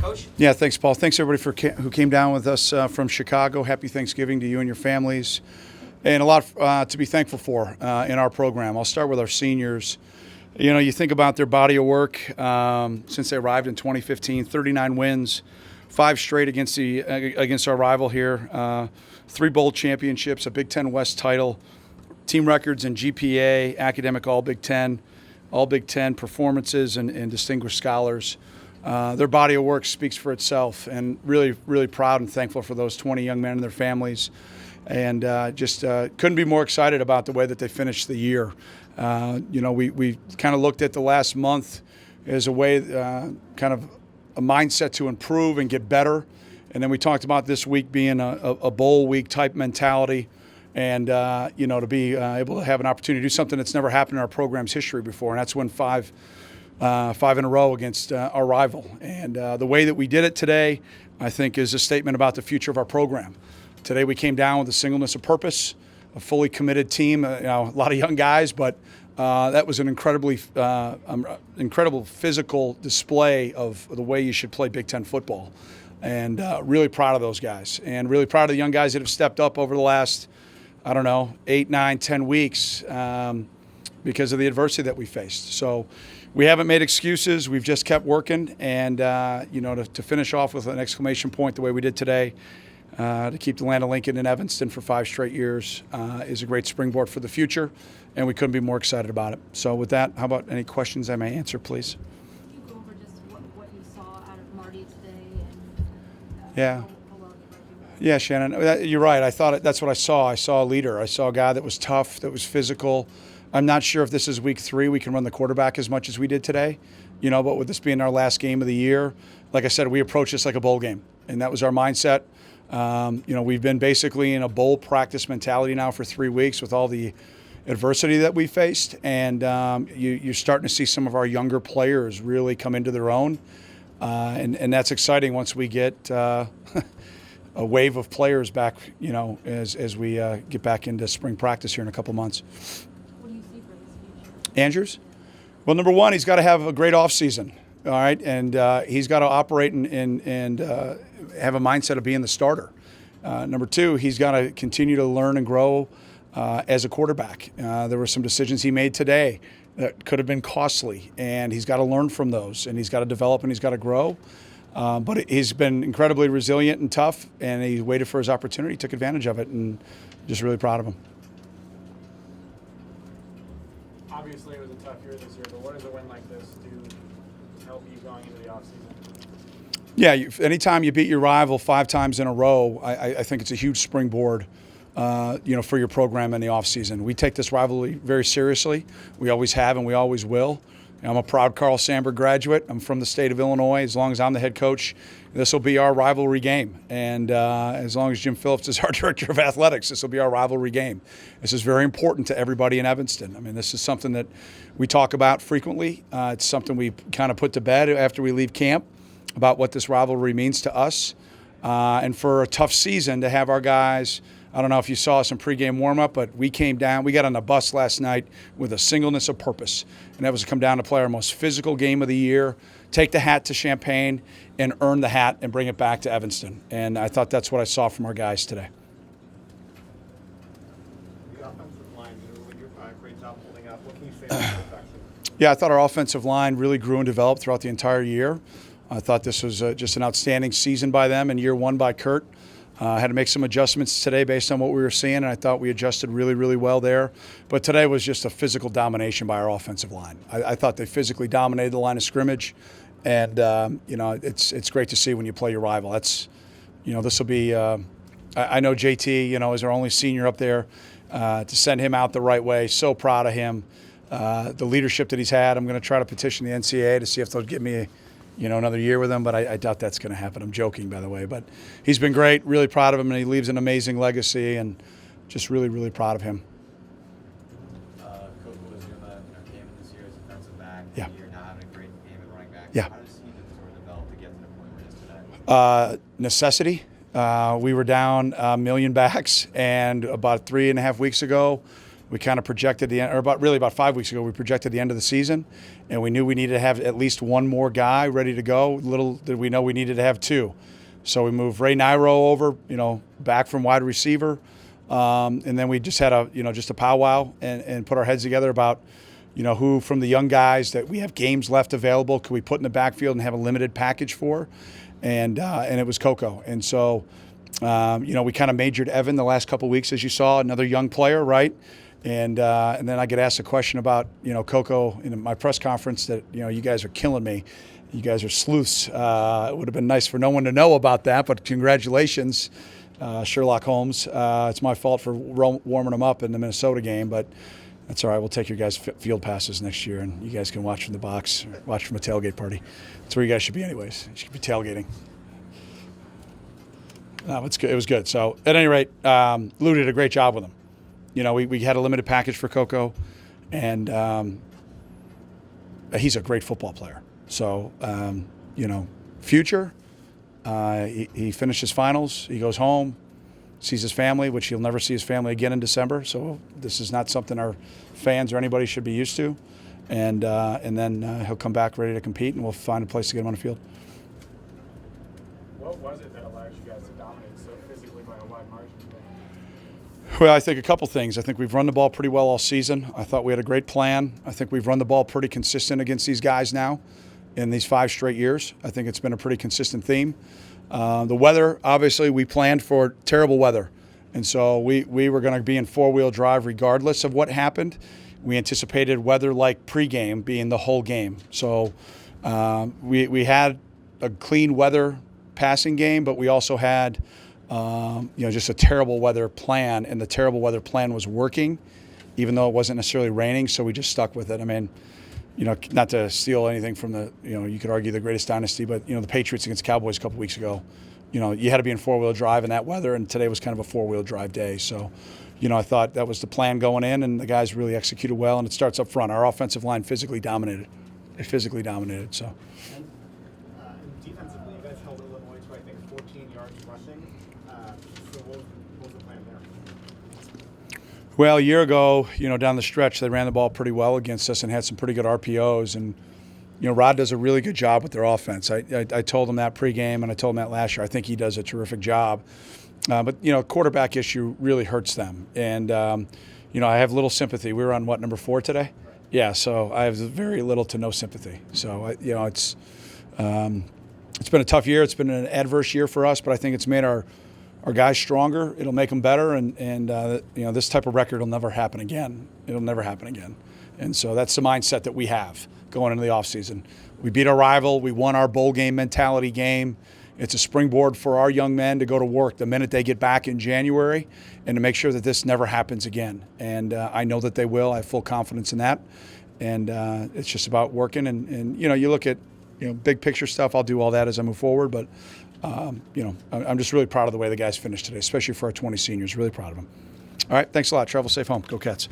Coach? Yeah, thanks, Paul. Thanks, everybody, who came down with us from Chicago. Happy Thanksgiving to you and your families. And a lot to be thankful for in our program. I'll start with our seniors. You know, you think about their body of work since they arrived in 2015, 39 wins, 5 straight against our rival here, 3 bowl championships, a Big Ten West title, team records in GPA, academic All Big Ten performances, and distinguished scholars. Their body of work speaks for itself, and really, really proud and thankful for those 20 young men and their families. And just couldn't be more excited about the way that they finished the year. You know, we kind of looked at the last month as a way, kind of a mindset to improve and get better. And then we talked about this week being a bowl week type mentality, and you know, to be able to have an opportunity to do something that's never happened in our program's history before, and that's win 5 in a row against our rival. And the way that we did it today, I think, is a statement about the future of our program. Today we came down with a singleness of purpose, a fully committed team, you know, a lot of young guys, but that was an incredibly incredible physical display of the way you should play Big Ten football. And really proud of those guys, and really proud of the young guys that have stepped up over the last, I don't know, 8, 9, 10 weeks because of the adversity that we faced. So we haven't made excuses. We've just kept working, and you know, to finish off with an exclamation point the way we did today, to keep the land of Lincoln and Evanston for 5 straight years is a great springboard for the future, and we couldn't be more excited about it. So with that, how about any questions I may answer, please? Can you go over just what you saw out of Marty today? And Yeah. how well Yeah, Shannon, you're right. That's what I saw. I saw a leader. I saw a guy that was tough, that was physical. I'm not sure if this is week 3, we can run the quarterback as much as we did today, you know, but with this being our last game of the year, like I said, we approached this like a bowl game, and that was our mindset. You know, we've been basically in a bowl practice mentality now for 3 weeks with all the adversity that we faced, and you're starting to see some of our younger players really come into their own, and that's exciting once we get a wave of players back, you know, as we get back into spring practice here in a couple months. what do you see for this future? Andrews? Well, number one, he's got to have a great offseason, all right? And he's got to operate and have a mindset of being the starter. Number 2, he's got to continue to learn and grow as a quarterback. There were some decisions he made today that could have been costly, and he's got to learn from those, and he's got to develop and he's got to grow. But he's been incredibly resilient and tough, and he waited for his opportunity, took advantage of it, and just really proud of him. Obviously, it was a tough year this year, but what does a win like this do to help you going into the offseason? Yeah, anytime you beat your rival 5 times in a row, I think it's a huge springboard, you know, for your program in the offseason. We take this rivalry very seriously. We always have, and we always will. I'm a proud Carl Sandburg graduate. I'm from the state of Illinois. As long as I'm the head coach, this will be our rivalry game. And as long as Jim Phillips is our director of athletics, this will be our rivalry game. This is very important to everybody in Evanston. I mean, this is something that we talk about frequently. It's something we kind of put to bed after we leave camp about what this rivalry means to us. And for a tough season to have our guys, I don't know if you saw us in pregame warm-up, but we came down. We got on the bus last night with a singleness of purpose, and that was to come down to play our most physical game of the year, take the hat to Champaign, and earn the hat and bring it back to Evanston. And I thought that's what I saw from our guys today. The offensive line did a great job holding up. What can you say about perfection? Yeah, I thought our offensive line really grew and developed throughout the entire year. I thought this was just an outstanding season by them in year 1 by Kurt. Had to make some adjustments today based on what we were seeing, and I thought we adjusted really, really well there. But today was just a physical domination by our offensive line. I thought they physically dominated the line of scrimmage, and you know, it's great to see when you play your rival. That's, you know, this will be. I know JT, you know, is our only senior up there. To send him out the right way, so proud of him. The leadership that he's had. I'm going to try to petition the NCAA to see if they'll give me another year with him, but I doubt that's going to happen. I'm joking, by the way. But he's been great, really proud of him, and he leaves an amazing legacy, and just really, really proud of him. Coach was doing the game this year as a defensive back. Yeah. You're now having a great game at running back. Yeah. How does he sort of develop to get to the point where it is today? Necessity. We were down a million backs, and about 3.5 weeks ago, we kind of projected the end, or about 5 weeks ago, we projected the end of the season, and we knew we needed to have at least one more guy ready to go. Little did we know we needed to have two. So we moved Ray Nairo over, back from wide receiver. And then we just had just a powwow and put our heads together about, who from the young guys that we have games left available could we put in the backfield and have a limited package for. And it was Coco. And so, we kind of majored Evan the last couple of weeks, as you saw, another young player, right? And then I get asked a question about, Coco in my press conference that, you guys are killing me. You guys are sleuths. It would have been nice for no one to know about that, but congratulations, Sherlock Holmes. It's my fault for warming them up in the Minnesota game, but that's all right. We'll take your guys' field passes next year, and you guys can watch from the box, or watch from a tailgate party. That's where you guys should be anyways. You should be tailgating. No, it's good. It was good. So at any rate, Lou did a great job with him. We had a limited package for Coco, and he's a great football player. So, future, he finishes finals, he goes home, sees his family, which he'll never see his family again in December. So this is not something our fans or anybody should be used to. And then he'll come back ready to compete, and we'll find a place to get him on the field. What was it that allowed you guys to dominate so physically by a wide margin today? Well, I think a couple things. I think we've run the ball pretty well all season. I thought we had a great plan. I think we've run the ball pretty consistent against these guys now in these 5 straight years. I think it's been a pretty consistent theme. The weather, obviously, we planned for terrible weather. And so we were going to be in 4-wheel drive regardless of what happened. We anticipated weather like pregame being the whole game. So we had a clean weather passing game, but we also had just a terrible weather plan, and the terrible weather plan was working, even though it wasn't necessarily raining, so we just stuck with it. I mean, not to steal anything from the, you could argue the greatest dynasty, but, the Patriots against the Cowboys a couple weeks ago, you had to be in 4-wheel drive in that weather, and today was kind of a 4-wheel drive day. So, I thought that was the plan going in, and the guys really executed well, and it starts up front. Our offensive line physically dominated. It physically dominated, so. And defensively, you guys held Illinois to, I think, 14 yards rushing. So what was the plan there? Well, a year ago, down the stretch, they ran the ball pretty well against us and had some pretty good RPOs. And, Rod does a really good job with their offense. I told him that pregame, and I told him that last year. I think he does a terrific job. But, quarterback issue really hurts them. And, I have little sympathy. We were on, number 4 today? Yeah, so I have very little to no sympathy. So, it's been a tough year. It's been an adverse year for us, but I think it's made our guys stronger. It'll make them better, and this type of record will never happen again. It'll never happen again. And so that's the mindset that we have going into the offseason. We beat our rival. We won our bowl game mentality game. It's a springboard for our young men to go to work the minute they get back in January and to make sure that this never happens again. And I know that they will. I have full confidence in that. And it's just about working. And you look at big picture stuff. I'll do all that as I move forward. But, I'm just really proud of the way the guys finished today, especially for our 20 seniors. Really proud of them. All right. Thanks a lot. Travel safe home. Go Cats.